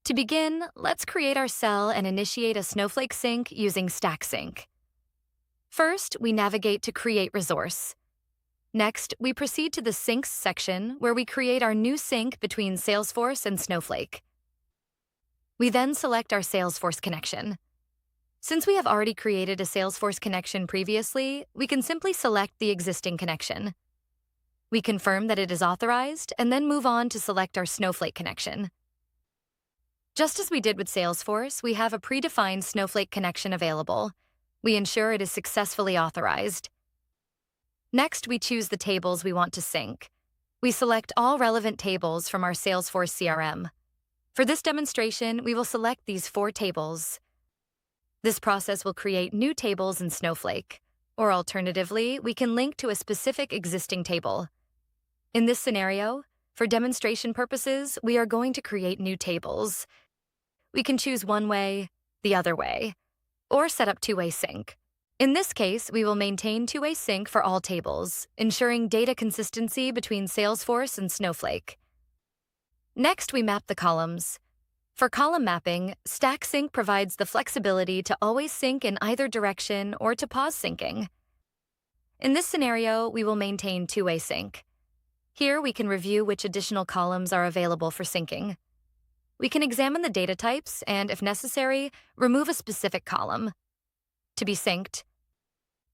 To begin, let's create our cell and initiate a Snowflake sync using Stacksync. First, we navigate to Create Resource. Next, we proceed to the Syncs section where we create our new sync between Salesforce and Snowflake. We then select our Salesforce connection. Since we have already created a Salesforce connection previously, we can simply select the existing connection. We confirm that it is authorized and then move on to select our Snowflake connection. Just as we did with Salesforce, we have a predefined Snowflake connection available. We ensure it is successfully authorized. Next, we choose the tables we want to sync. We select all relevant tables from our Salesforce CRM. For this demonstration, we will select these 4 tables. This process will create new tables in Snowflake, or alternatively, we can link to a specific existing table. In this scenario, for demonstration purposes, we are going to create new tables. We can choose one way, the other way, or set up two-way sync. In this case, we will maintain two-way sync for all tables, ensuring data consistency between Salesforce and Snowflake. Next, we map the columns. For column mapping, Stacksync provides the flexibility to always sync in either direction or to pause syncing. In this scenario, we will maintain two-way sync. Here, we can review which additional columns are available for syncing. We can examine the data types and, if necessary, remove a specific column to be synced.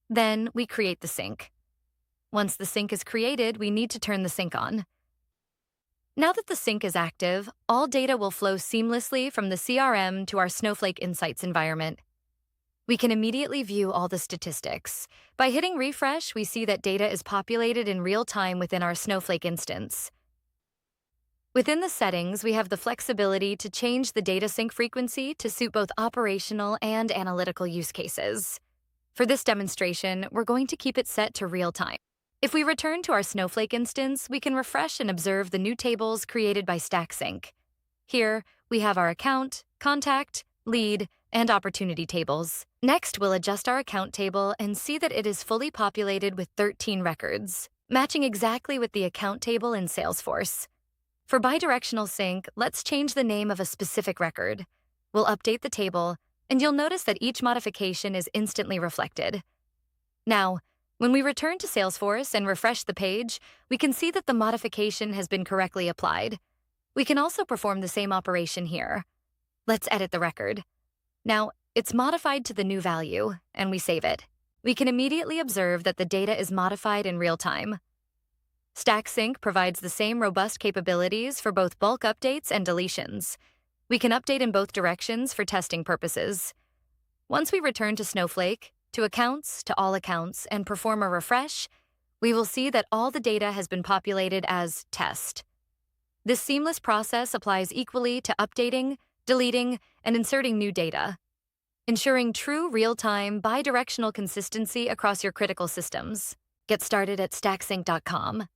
Then we create the sync. Once the sync is created, we need to turn the sync on. Now that the sync is active, all data will flow seamlessly from the CRM to our Snowflake Insights environment. We can immediately view all the statistics. By hitting refresh, we see that data is populated in real time within our Snowflake instance. Within the settings, we have the flexibility to change the data sync frequency to suit both operational and analytical use cases. For this demonstration, we're going to keep it set to real time. If we return to our Snowflake instance, we can refresh and observe the new tables created by Stacksync. Here, we have our account, contact, lead, and opportunity tables. Next, we'll adjust our account table and see that it is fully populated with 13 records, matching exactly with the account table in Salesforce. For bidirectional sync, let's change the name of a specific record. We'll update the table, and you'll notice that each modification is instantly reflected. Now, when we return to Salesforce and refresh the page, we can see that the modification has been correctly applied. We can also perform the same operation here. Let's edit the record. Now, it's modified to the new value, and we save it. We can immediately observe that the data is modified in real time. Stacksync provides the same robust capabilities for both bulk updates and deletions. We can update in both directions for testing purposes. Once we return to Snowflake, to accounts, to all accounts, and perform a refresh, we will see that all the data has been populated as test. This seamless process applies equally to updating, deleting, and inserting new data, ensuring true real-time, bidirectional consistency across your critical systems. Get started at Stacksync.com.